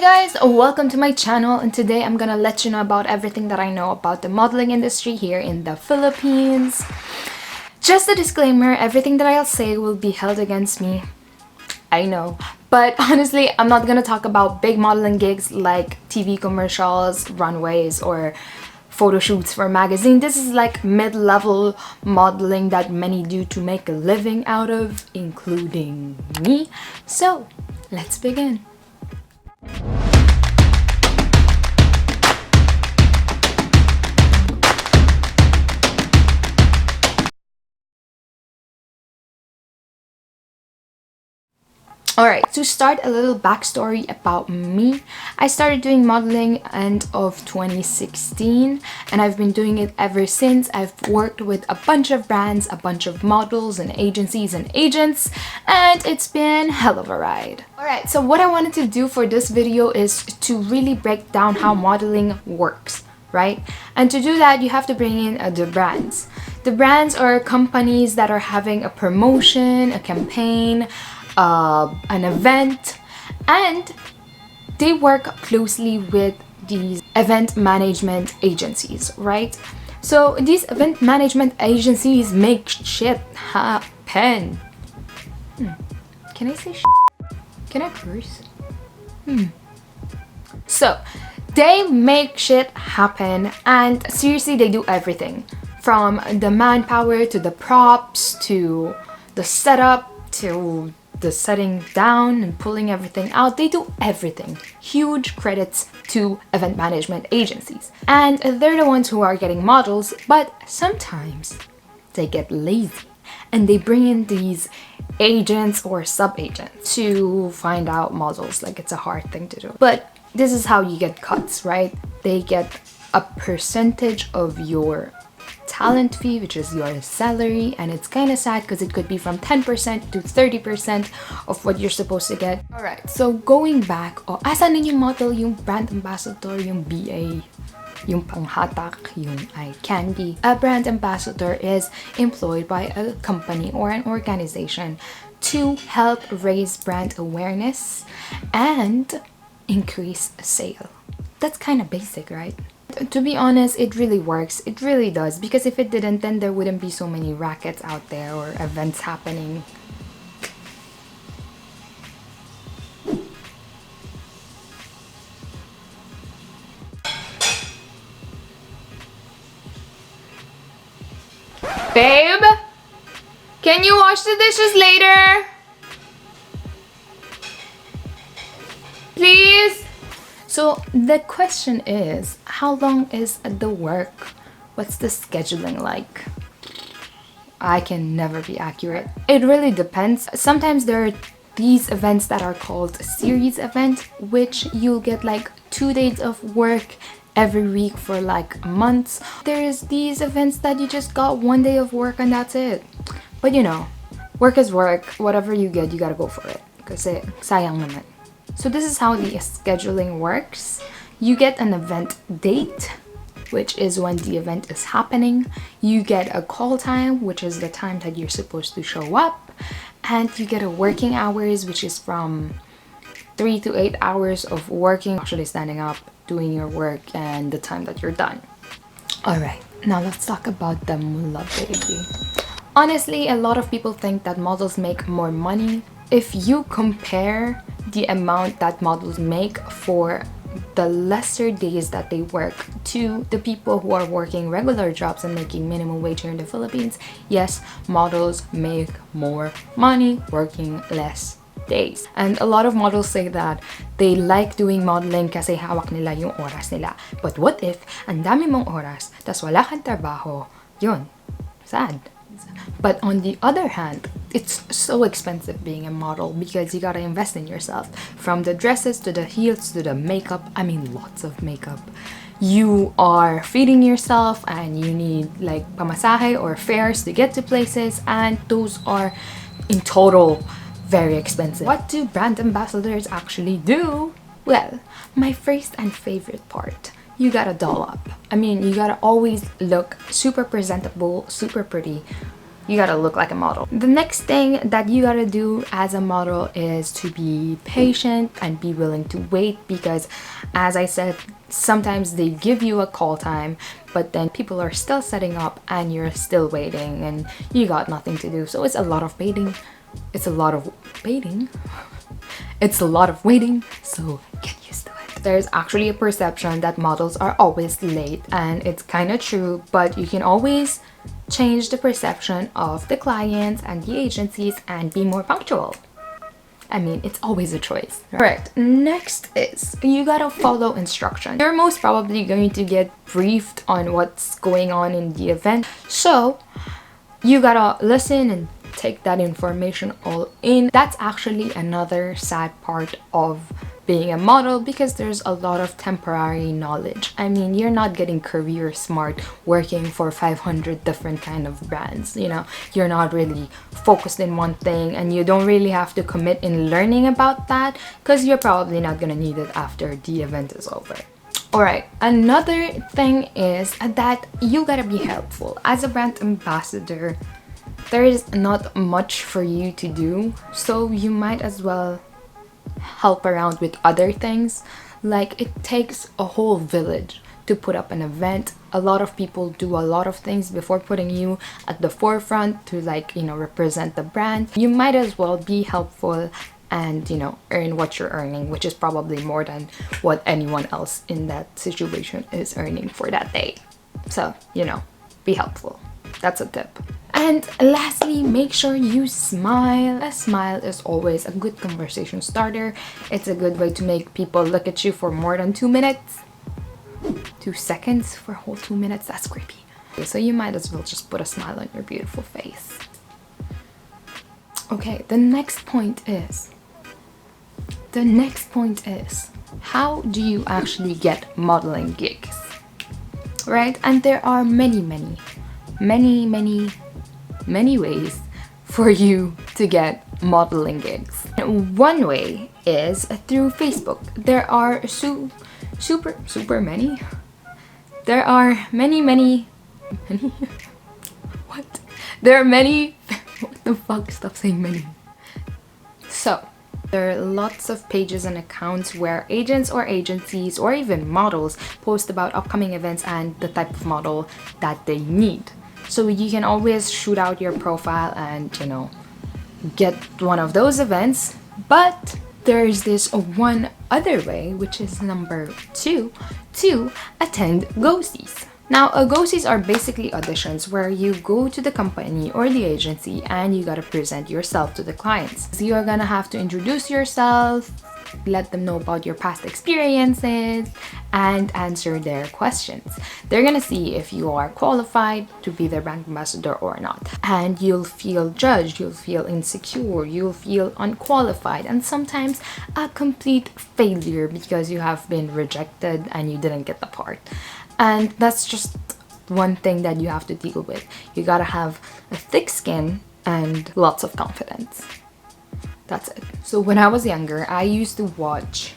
Hi guys, welcome to my channel, and today I'm gonna let you know about everything that I know about the modeling industry here in the Philippines. Just a disclaimer, everything that I'll say will be held against me. I know. But honestly, I'm not gonna talk about big modeling gigs like TV commercials, runways, or photo shoots for a magazine. This is like mid-level modeling that many do to make a living out of, including me. So, let's begin. Alright, to start, a little backstory about me. I started doing modeling end of 2016 and I've been doing it ever since. I've worked with a bunch of brands, a bunch of models and agencies and agents, and it's been hell of a ride. Alright, so what I wanted to do for this video is to really break down how modeling works, right? And to do that, you have to bring in the brands. The brands are companies that are having a promotion, a campaign, an event, and they work closely with these event management agencies, right? So these event management agencies make shit happen. Can I say shit? Can I curse? So they make shit happen, and seriously, they do everything from the manpower to the props to the setup to the setting down and pulling everything out. They do everything. Huge credits to event management agencies. And they're the ones who are getting models, but sometimes they get lazy and they bring in these agents or sub-agents to find out models. Like, it's a hard thing to do. But this is how you get cuts, right? They get a percentage of your talent fee, which is your salary, and it's kind of sad because it could be from 10% to 30% of what you're supposed to get. Alright, so going back, asan din yung model, yung brand ambassador, yung BA, yung panghatak, yung eye candy. A brand ambassador is employed by a company or an organization to help raise brand awareness and increase sale. That's kind of basic, right? To be honest, it really works. It really does. Because if it didn't, then there wouldn't be so many rackets out there or events happening. Babe? Can you wash the dishes later? Please? So the question is, how long is the work? What's the scheduling like? I can never be accurate. It really depends. Sometimes there are these events that are called series event, which you'll get like 2 days of work every week for like months. There's these events that you just got 1 day of work and that's it. But you know, work is work. Whatever you get, you gotta go for it. Kasi sayang naman. So this is how the scheduling works. You get an event date, which is when the event is happening. You get a call time, which is the time that you're supposed to show up. And you get a working hours, which is from 3 to 8 hours of working, actually standing up, doing your work, and the time that you're done. Alright, now let's talk about the mullah, baby. Honestly, a lot of people think that models make more money. If you compare the amount that models make for the lesser days that they work to the people who are working regular jobs and making minimum wage here in the Philippines, yes, models make more money working less days. And a lot of models say that they like doing modeling kasi hawak nila yung oras nila. But what if ang dami mong oras tas wala kang trabaho? Yun, sad. But on the other hand, it's so expensive being a model because you gotta invest in yourself. From the dresses to the heels to the makeup, I mean lots of makeup. You are feeding yourself and you need like pamasahe or fares to get to places, and those are in total very expensive. What do brand ambassadors actually do? Well, my first and favorite part. You gotta doll up. I mean, you gotta always look super presentable, super pretty. you gotta look like a model. The next thing that you gotta do as a model is to be patient and be willing to wait, because as I said, sometimes they give you a call time, but then people are still setting up and you're still waiting and you got nothing to do. So it's a lot of waiting. It's a lot of waiting. It's a lot of waiting, so get used to it. There's actually a perception that models are always late, and it's kind of true, but you can always change the perception of the clients and the agencies and be more punctual. I mean, it's always a choice. Right. Next is you gotta follow instructions. You're most probably going to get briefed on what's going on in the event, so you gotta listen and take that information all in. That's actually another sad part of being a model, because there's a lot of temporary knowledge. I mean, you're not getting career smart working for 500 different kind of brands, you know. You're not really focused in one thing, and you don't really have to commit in learning about that, because you're probably not gonna need it after the event is over. Alright, another thing is that you gotta be helpful. As a brand ambassador, there is not much for you to do, so you might as well help around with other things. Like, it takes a whole village to put up an event. A lot of people do a lot of things before putting you at the forefront to, like, you know, represent the brand. You might as well be helpful and, you know, earn what you're earning, which is probably more than what anyone else in that situation is earning for that day. So, you know, be helpful. That's a tip. And lastly, make sure you smile. A smile is always a good conversation starter. It's a good way to make people look at you for more than 2 minutes. 2 seconds for a whole 2 minutes, that's creepy. So you might as well just put a smile on your beautiful face. Okay, the next point is how do you actually get modeling gigs, right? And there are many ways for you to get modeling gigs. One way is through Facebook. There are super many. There are many what? There are many what the fuck? Stop saying many. So there are lots of pages and accounts where agents or agencies or even models post about upcoming events and the type of model that they need. So you can always shoot out your profile and, you know, get one of those events. But there's this one other way, which is number 2, to attend GOSIs. Now, GOSIs are basically auditions where you go to the company or the agency and you gotta present yourself to the clients. So you're gonna have to introduce yourself, let them know about your past experiences, and answer their questions. They're gonna see if you are qualified to be their brand ambassador or not. And you'll feel judged, you'll feel insecure, you'll feel unqualified, and sometimes a complete failure because you have been rejected and you didn't get the part. And that's just one thing that you have to deal with. You gotta have a thick skin and lots of confidence. That's it. So when I was younger, I used to watch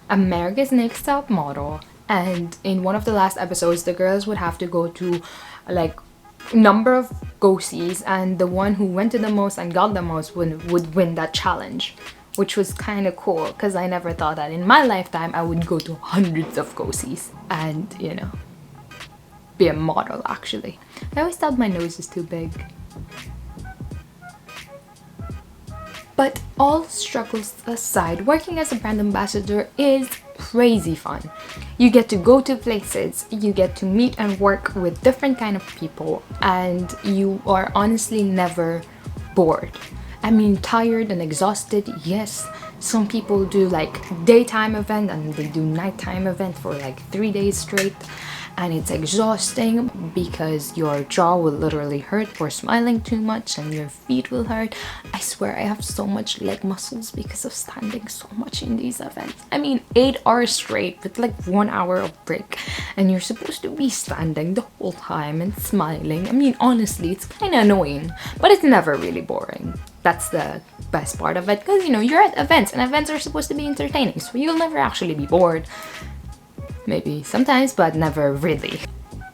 America's Next Top Model, and in one of the last episodes, the girls would have to go to like number of GOSIs, and the one who went to the most and got the most would win that challenge, which was kind of cool because I never thought that in my lifetime I would go to hundreds of GOSIs and, you know, be a model. Actually, I always thought my nose is too big. But all struggles aside, working as a brand ambassador is crazy fun. You get to go to places, you get to meet and work with different kind of people, and you are honestly never bored. I mean, tired and exhausted, yes. Some people do like daytime event and they do nighttime event for like 3 days straight, and it's exhausting because your jaw will literally hurt for smiling too much and your feet will hurt. I swear I have so much leg muscles because of standing so much in these events. I mean, 8 hours straight with like 1 hour of break, and you're supposed to be standing the whole time and smiling. I mean, honestly, it's kind of annoying, but it's never really boring. That's the best part of it, because, you know, you're at events and events are supposed to be entertaining, so you'll never actually be bored. Maybe sometimes, but never really.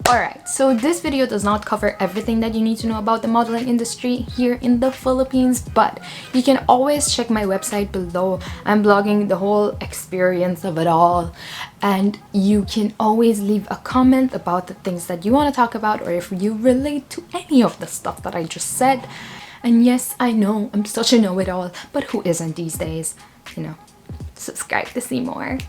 Alright, so this video does not cover everything that you need to know about the modeling industry here in the Philippines, but you can always check my website below. I'm blogging the whole experience of it all, and you can always leave a comment about the things that you want to talk about, or if you relate to any of the stuff that I just said. And yes, I know I'm such a know-it-all, but who isn't these days? You know, subscribe to see more.